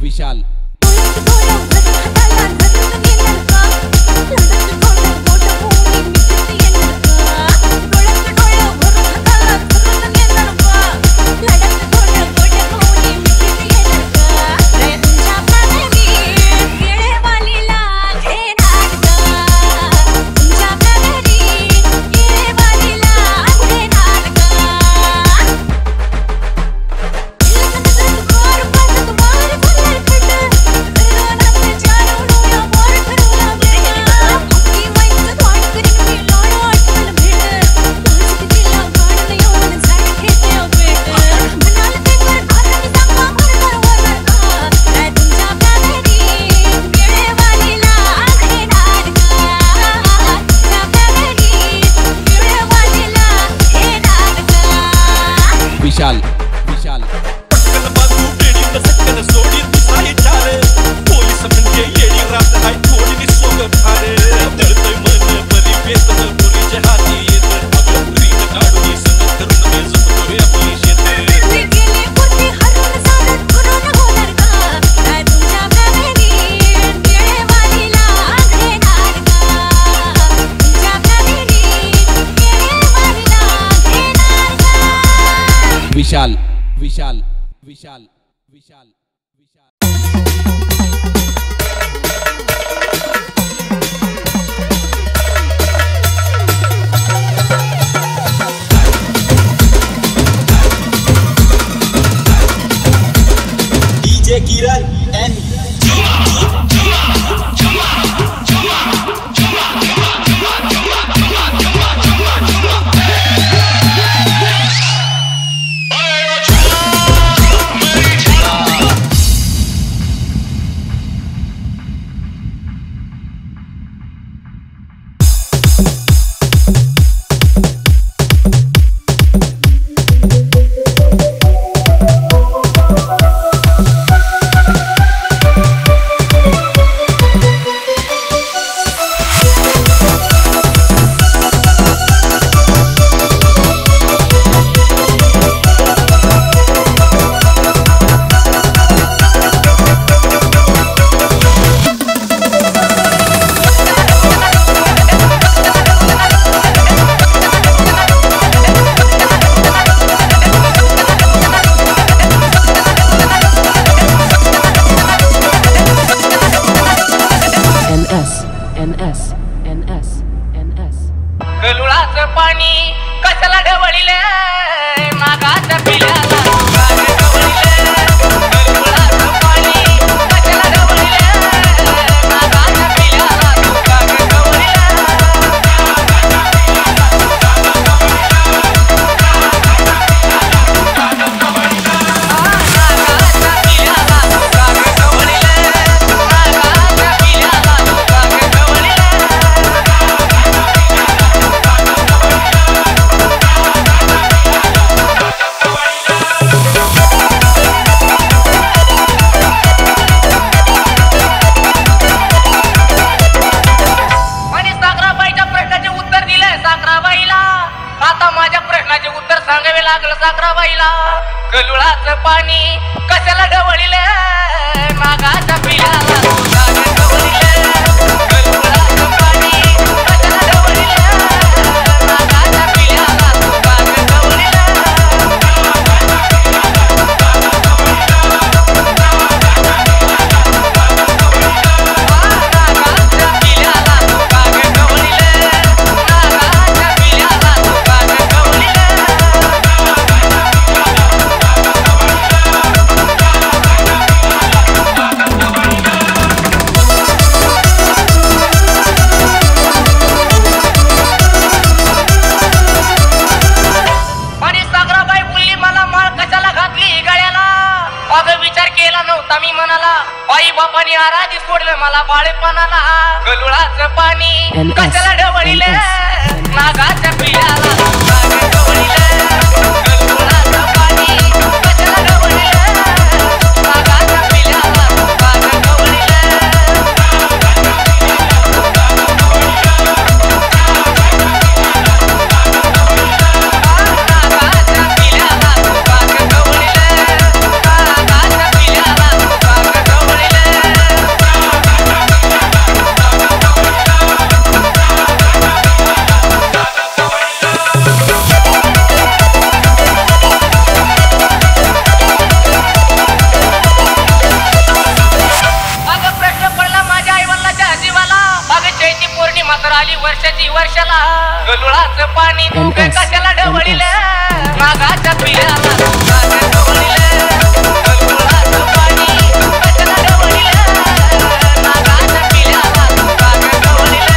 विशाल विशाल विशाल पटकन बाजू पेडी तसकन सोडी दुसराही चार पोलीस म्हणजे येडी रात हाय थोडी सोबत हारे दळतय मन बरी वेतन पुरीच्या हाती येत अगं रीत काढून सण करून मी झुकतोय आपली शेते गेली पुरती हरून सारत पुरून होणार का काय तुमच्या प्रेमी वेळेवालीला घेणार का तुमच्या प्रेमी वेळेवालीला घेणार का विशाल विशाल विशाल विशाल DJ Kiran and गलुळाचं पाणी कशाला ढवळीले मागाच्या पिल्याला गलुळाचं पाणी कशाला ढवळीले मागाच्या पिल्याला साखराबाईला गलुळाचं पाणी कशाला ढवळीले मागाच्या पिल्याला गलुळाचं पाणी कशाला ढवळीले मागाच्या पिल्याला मी म्हणाला आई बापाने आराधी सोडलं मला बाळपणाला गलुळाचं पाणी कशाला ढवळीले नागाच्या पिल्याला गलुळाचं पाणी कशाला ढवळीले नागाच्या पिल्याला Bye. लावली वर्षाची वर्षाला गलुळाचं पाणी तू काय कशाला ढवळील नागाच्या पिल्याला नागाच्या ढवळील गलुळाचं पाणी कशाला ढवळील नागाच्या पिल्याला नागाच्या ढवळील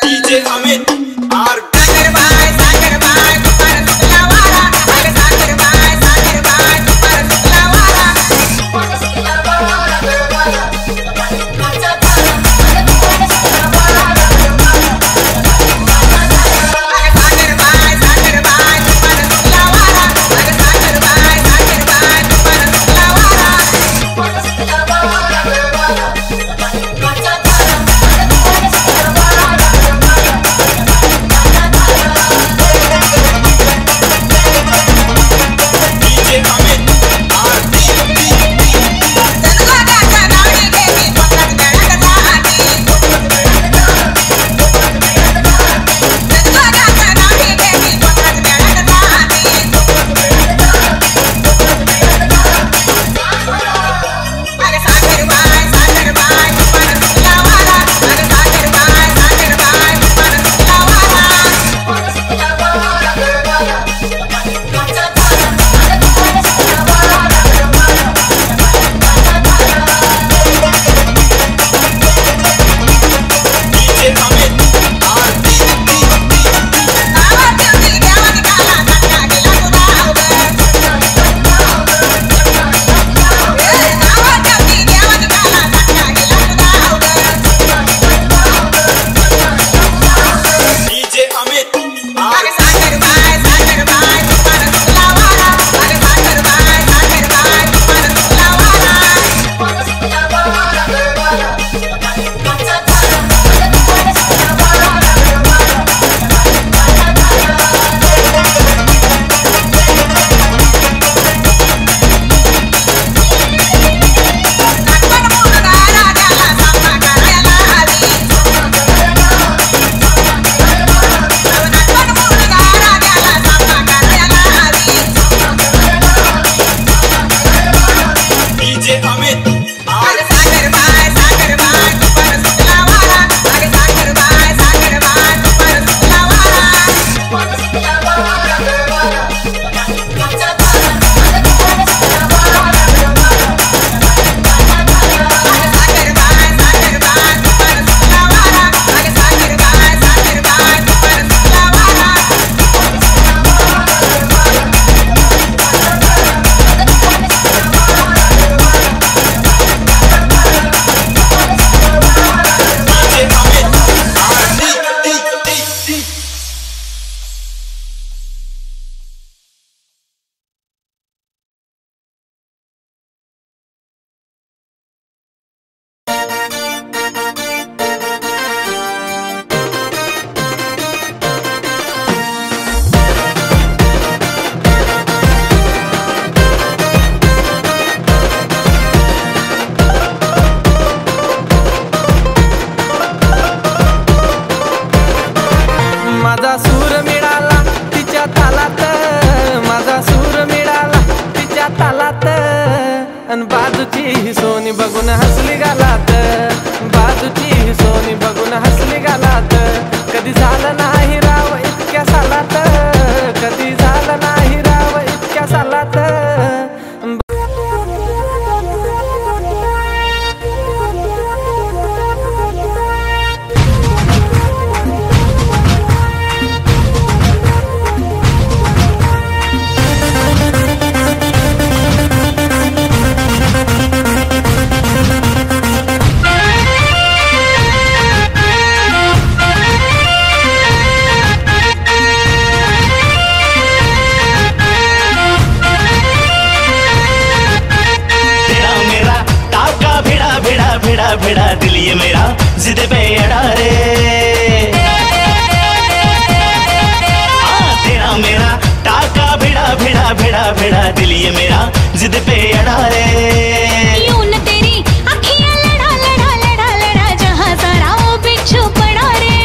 DJ Amit R Thank you. बघून हसली गालात, कधी झालं नाही राव इतक्या सालात, कधी झालं नाही राव इतक्या सालात. भिड़ा दिल ये मेरा जिद पे अड़ा रे, तेरा मेरा टाका भिड़ा भिड़ा भिड़ा भिड़ा दिल ये मेरा जिद पे अड़ा रे. यूं न तेरी अखियां लड़ा लड़ा लड़ा लड़ा जहां सारा वो बिच्छू पड़ा रे,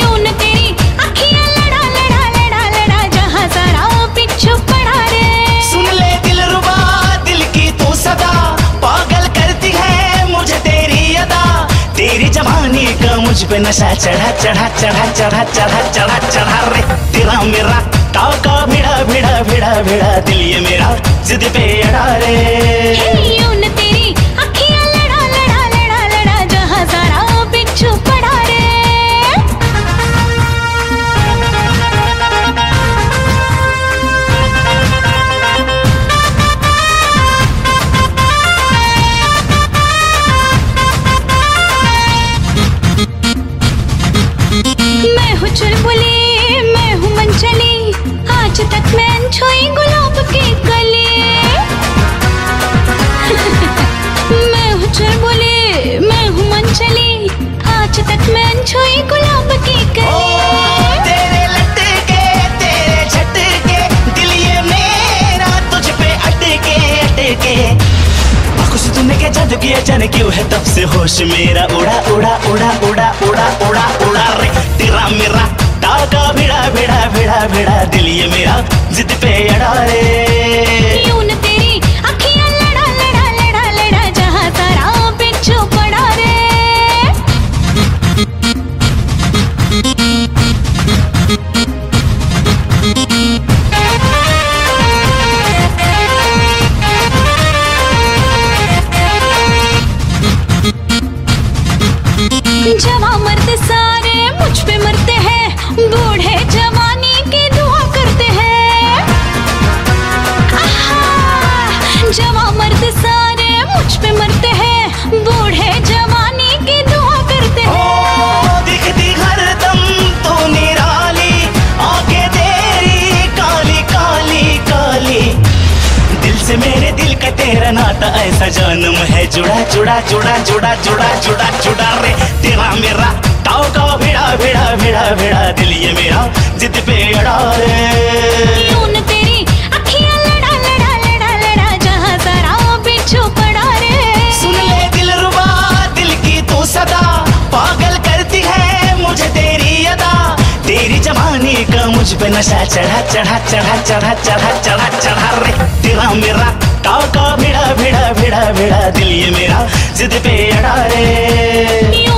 यूं न तेरी अखियां लड़ा लड़ा लड़ा लड़ा जहां सारा वो बिच्छू पड़ा रे. सुन ले दिल रुबा दिल की तू सदा, पागल करती है मुझे तेरी अदा, तेरी जवानी का मुझ पे नशा चढ़ा चढ़ा चढ़ा चढ़ा चढ़ा चढ़ा चढ़ा रे. तेरा मेरा टाका भिड़ा भिड़ा भिड़ा भिड़ा दिल ये मेरा जिद पे अड़ा रे. यूं न तेरी अखियां लड़ा लड़ा लड़ा लड़ा जहां सारा वो बिच्छू पड़ा रे. मैं हूँ चुलबुली मैं हूँ मनचली, आज तक मैं अनछुई गुलाब की कली. मैं हूँ चुलबुली मैं हूँ मनचली, आज तक मैं अनछुई गुलाब की कली. तेरे लटके तेरे झटके दिल ये मेरा तुझ पे अटके अटके, कुछ तूने क्या जादू किया जाने क्यों है तब से होश मेरा उड़ा उड़ा उड़ा उड़ा उड़ा उड़ा उड़ा रे. तेरा मेरा टाका भिड़ा भिड़ा भिड़ा भिड़ा दिल ये मेरा जिद पे अड़ा रे. यूं न तेरी अखियां लड़ा लड़ा लड़ा लड़ा जहां सारा वो बिच्छू पड़ा रे. जवां मर्द सारे मुझ पे मरते हैं, बूढ़े जवानी की दुआ करते हैं. जवां मर्द सारे मुझ पे मरते हैं, बूढ़े जवानी की दुआ करते हैं. दिखती हरदम तू निराली, आंखें तेरी काली काली काली, दिल से मेरे दिल का तेरा नाता ऐसा जन्म है जुड़ा जुड़ा जुड़ा जुड़ा जुड़ा जुड़ा जुड़ा रे. तेरा मेरा टाका भिड़ा भिड़ा भिड़ा भिड़ा दिल ये मेरा जिद पे अड़ा रे. यूं न तेरी अखियां लड़ा लड़ा लड़ा लड़ा जहां सारा वो बिच्छू पड़ा रे. सुन ले दिल रुबा दिल की तू सदा, पागल करती है मुझे तेरी अदा, तेरी जवानी का मुझ पे नशा चढ़ा चढ़ा चढ़ा चढ़ा चढ़ा चढ़ा चढ़ा रे. तेरा मेरा टाका भिड़ा भिड़ा भिड़ा भिड़ा दिल ये मेरा जिद पे अड़ा रे.